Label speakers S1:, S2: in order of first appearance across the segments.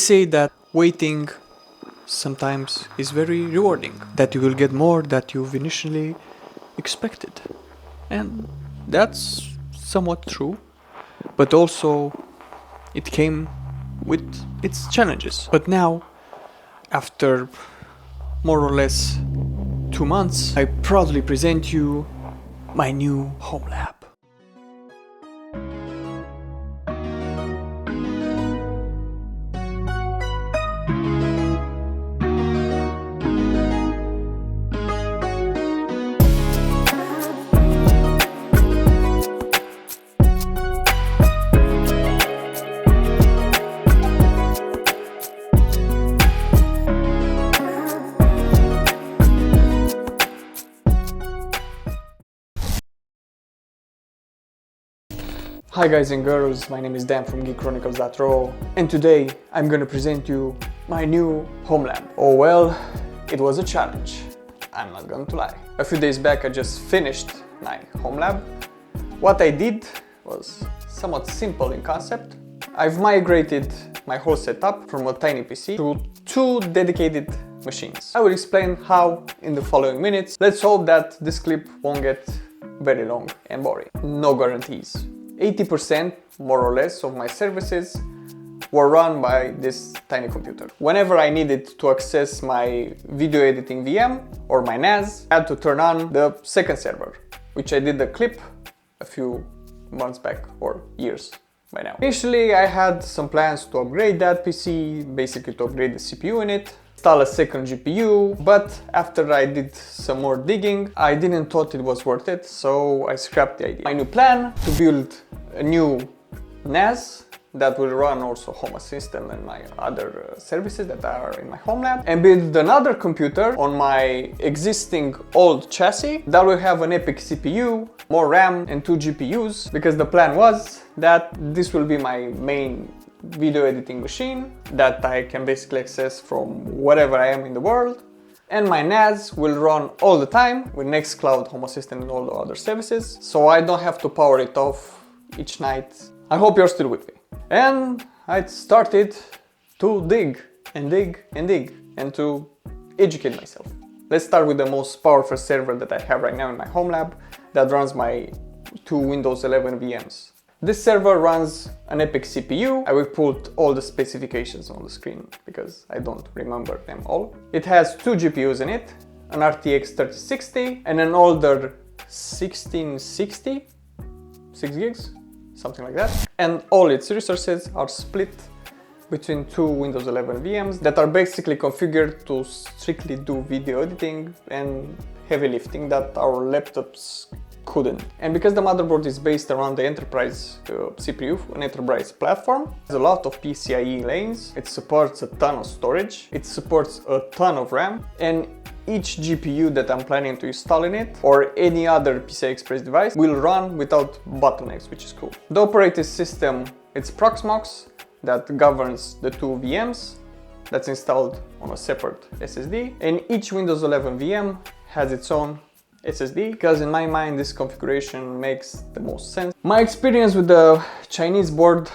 S1: say that waiting sometimes is very rewarding, that you will get more that you've initially expected. And that's somewhat true, but also it came with its challenges. But now, after more or less 2 months, I proudly present you my new home lab. Hi guys and girls, my name is Dan from GeekChronicles.ro, and today I'm gonna present you my new home lab. Oh well, it was a challenge, I'm not going to lie. A few days back I just finished my home lab. What I did was somewhat simple in concept. I've migrated my whole setup from a tiny PC to 2 dedicated machines. I will explain how in the following minutes. Let's hope that this clip won't get very long and boring. No guarantees. 80% more or less of my services were run by this tiny computer. Whenever I needed to access my video editing VM or my NAS, I had to turn on the second server, which I did a clip a few months back or years by now. Initially I had some plans to upgrade that PC, basically to upgrade the CPU in it, install a second GPU, but after I did some more digging, I didn't thought it was worth it, so I scrapped the idea. My new plan to build a new NAS that will run also Home Assistant and my other services that are in my home lab, and build another computer on my existing old chassis that will have an EPYC CPU, more RAM and 2 GPUs, because the plan was that this will be my main video editing machine that I can basically access from wherever I am in the world, and my NAS will run all the time with Nextcloud, Home Assistant and all the other services, so I don't have to power it off each night. I hope you're still with me. And I started to dig and dig and dig and to educate myself. Let's start with the most powerful server that I have right now in my home lab that runs my 2 Windows 11 VMs. This server runs an EPYC CPU. I will put all the specifications on the screen because I don't remember them all. It has 2 GPUs in it, an RTX 3060 and an older 1660, 6 gigs, something like that. And all its resources are split between 2 Windows 11 VMs that are basically configured to strictly do video editing and heavy lifting that our laptops couldn't. And because the motherboard is based around the enterprise CPU, an enterprise platform, there's a lot of PCIe lanes, it supports a ton of storage, it supports a ton of RAM, and each GPU that I'm planning to install in it, or any other PCI Express device, will run without bottlenecks, which is cool. The operating system, it's Proxmox, that governs the 2 VMs, that's installed on a separate SSD, and each Windows 11 VM has its own SSD, because in my mind this configuration makes the most sense. My experience with the Chinese board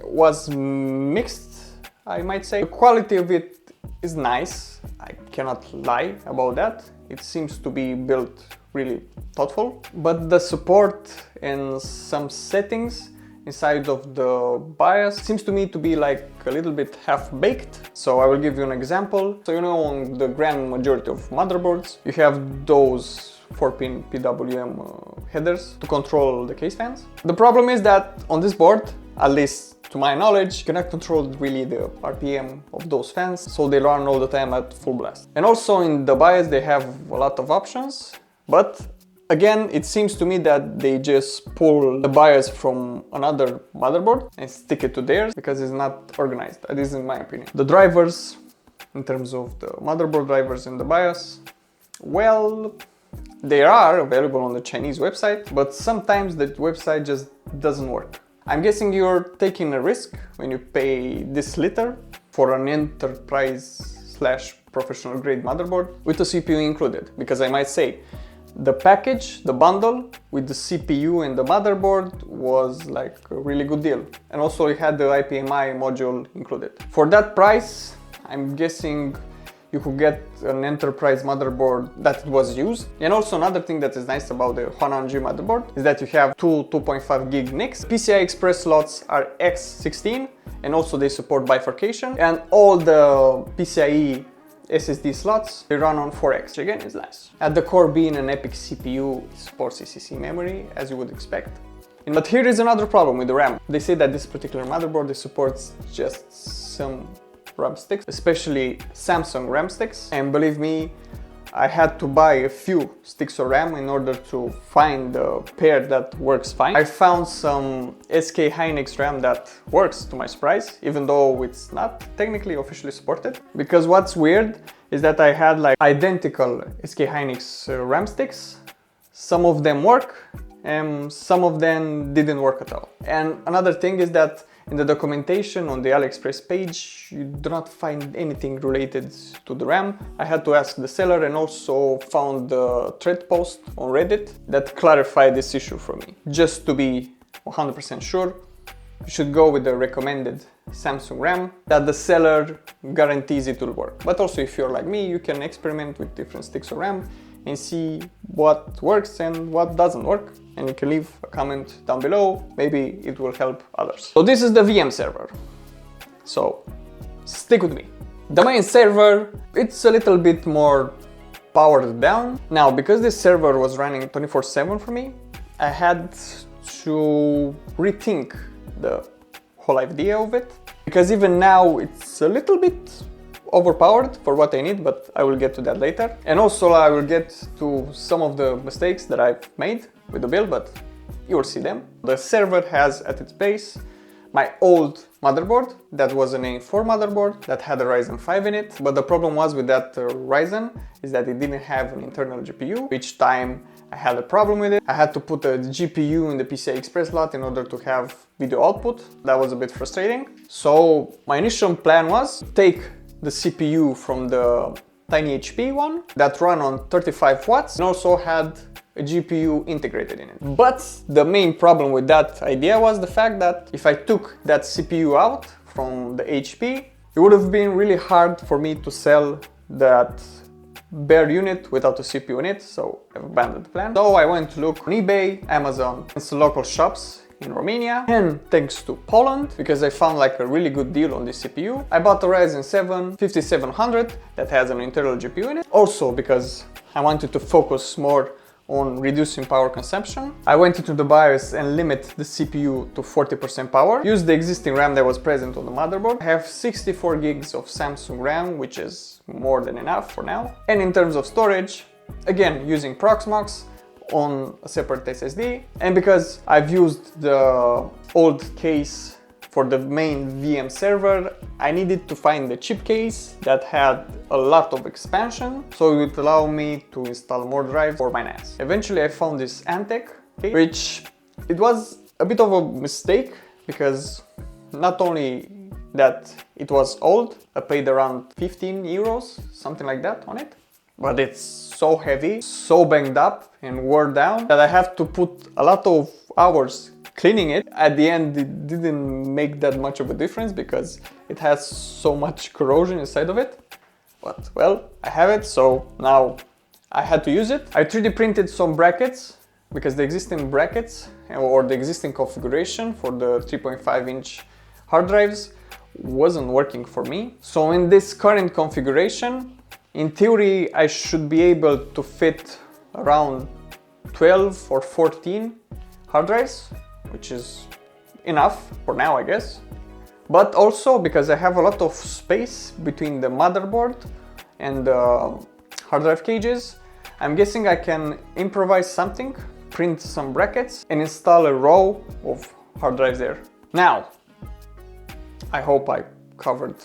S1: was mixed, I might say. The quality of it is nice, I cannot lie about that. It seems to be built really thoughtful, but the support and some settings inside of the BIOS seems to me to be like a little bit half-baked. So I will give you an example. So you know, on the grand majority of motherboards you have those 4-pin PWM headers to control the case fans. The problem is that on this board, at least to my knowledge, you cannot control really the RPM of those fans, so they run all the time at full blast. And also in the BIOS they have a lot of options, but again, it seems to me that they just pull the BIOS from another motherboard and stick it to theirs because it's not organized. That is in my opinion. The drivers, in terms of the motherboard drivers in the BIOS, well, they are available on the Chinese website, but sometimes that website just doesn't work. I'm guessing you're taking a risk when you pay this little for an enterprise/professional grade motherboard with a CPU included, because I might say the package, the bundle with the CPU and the motherboard was like a really good deal. And also it had the IPMI module included. For that price, I'm guessing you could get an enterprise motherboard that was used. And also another thing that is nice about the Huanan G motherboard is that you have two 2.5 gig NICs. PCI Express slots are X16 and also they support bifurcation. And all the PCIe SSD slots, they run on 4X, which again is nice. At the core, being an EPYC CPU, it supports ECC memory, as you would expect. But here is another problem with the RAM. They say that this particular motherboard supports just some RAM sticks, especially Samsung RAM sticks. And believe me, I had to buy a few sticks of RAM in order to find a pair that works fine. I found some SK Hynix RAM that works to my surprise, even though it's not technically officially supported. Because what's weird is that I had like identical SK Hynix RAM sticks. Some of them work and some of them didn't work at all. And another thing is that in the documentation on the AliExpress page, you do not find anything related to the RAM. I had to ask the seller and also found the thread post on Reddit that clarified this issue for me. Just to be 100% sure, you should go with the recommended Samsung RAM that the seller guarantees it will work. But also if you're like me, you can experiment with different sticks of RAM and see what works and what doesn't work. And you can leave a comment down below, maybe it will help others. So this is the VM server. So stick with me. The main server, it's a little bit more powered down. Now, because this server was running 24/7 for me, I had to rethink the whole idea of it. Because even now it's a little bit overpowered for what I need, but I will get to that later. And also I will get to some of the mistakes that I've made with the build, but you will see them. The server has at its base my old motherboard that was an A4 motherboard that had a Ryzen 5 in it, but the problem was with that Ryzen is that it didn't have an internal GPU. Each time I had a problem with it, I had to put a GPU in the PCI Express slot in order to have video output. That was a bit frustrating. So my initial plan was take the CPU from the TinyHP one that ran on 35 watts and also had a GPU integrated in it. But the main problem with that idea was the fact that if I took that CPU out from the HP, it would have been really hard for me to sell that bare unit without a CPU in it, so I've abandoned the plan. So I went to look on eBay, Amazon, and some local shops in Romania, and thanks to Poland, because I found like a really good deal on this CPU, I bought a Ryzen 7 5700 that has an internal GPU in it. Also because I wanted to focus more on reducing power consumption, I went into the BIOS and limit the CPU to 40% power. Use the existing RAM that was present on the motherboard. I have 64 gigs of Samsung RAM, which is more than enough for now. And in terms of storage, again, using Proxmox on a separate SSD. And because I've used the old case for the main VM server, I needed to find the chip case that had a lot of expansion, so it would allow me to install more drives for my NAS. Eventually I found this Antec case, which it was a bit of a mistake because not only that it was old, I paid around 15 euros, something like that on it, but it's so heavy, so banged up and worn down that I have to put a lot of hours cleaning it. At the end, it didn't make that much of a difference because it has so much corrosion inside of it. But well, I have it, so now I had to use it. I 3D printed some brackets because the existing brackets or the existing configuration for the 3.5-inch hard drives wasn't working for me. So in this current configuration, in theory, I should be able to fit around 12 or 14 hard drives, which is enough for now, I guess. But also because I have a lot of space between the motherboard and the hard drive cages, I'm guessing I can improvise something, print some brackets and install a row of hard drives there. Now, I hope I covered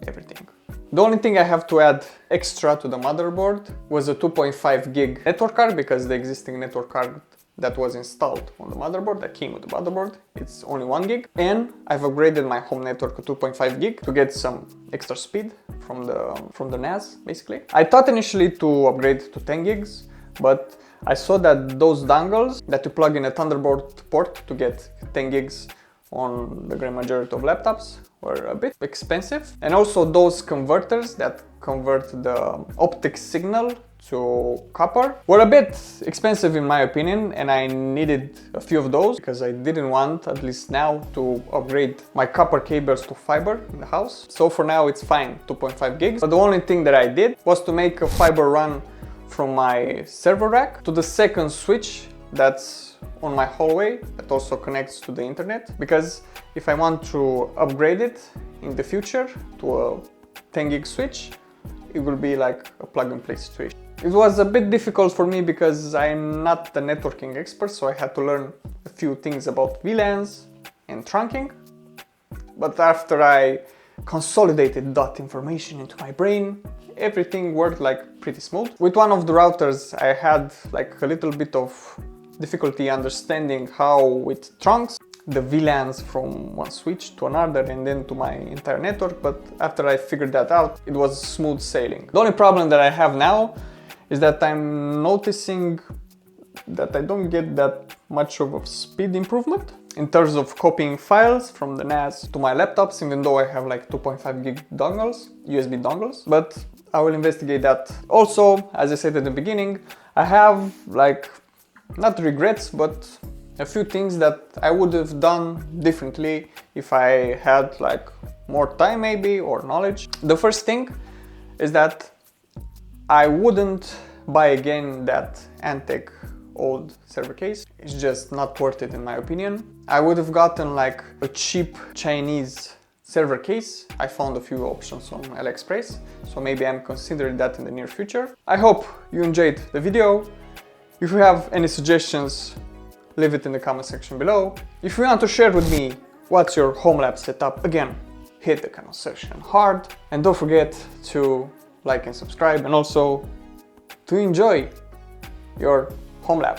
S1: everything. The only thing I have to add extra to the motherboard was a 2.5 gig network card, because the existing network card that was installed on the motherboard, that came with the motherboard, it's only 1 gig. And I've upgraded my home network to 2.5 gig to get some extra speed from the NAS, basically. I thought initially to upgrade to 10 gigs, but I saw that those dongles that you plug in a Thunderbolt port to get 10 gigs on the great majority of laptops were a bit expensive. And also those converters that convert the optic signal to copper were a bit expensive in my opinion, and I needed a few of those because I didn't want, at least now, to upgrade my copper cables to fiber in the house. So for now it's fine, 2.5 gigs. But the only thing that I did was to make a fiber run from my server rack to the second switch that's on my hallway that also connects to the internet, because if I want to upgrade it in the future to a 10 gig switch, it will be like a plug and play situation. It was a bit difficult for me because I'm not the networking expert, so I had to learn a few things about VLANs and trunking. But after I consolidated that information into my brain, everything worked like pretty smooth. With one of the routers I had like a little bit of difficulty understanding how with trunks the VLANs from one switch to another and then to my entire network, but after I figured that out, it was smooth sailing. The only problem that I have now is that I'm noticing that I don't get that much of a speed improvement in terms of copying files from the NAS to my laptops, even though I have like 2.5 gig dongles, USB dongles, but I will investigate that. Also, as I said at the beginning, I have like, not regrets, but a few things that I would have done differently if I had like more time maybe, or knowledge. The first thing is that I wouldn't buy again that Antec old server case. It's just not worth it in my opinion. I would have gotten like a cheap Chinese server case. I found a few options on AliExpress, so maybe I'm considering that in the near future. I hope you enjoyed the video. If you have any suggestions, leave it in the comment section below. If you want to share with me what's your home lab setup, again, hit the comment section hard, and don't forget to like and subscribe, and also to enjoy your home lab.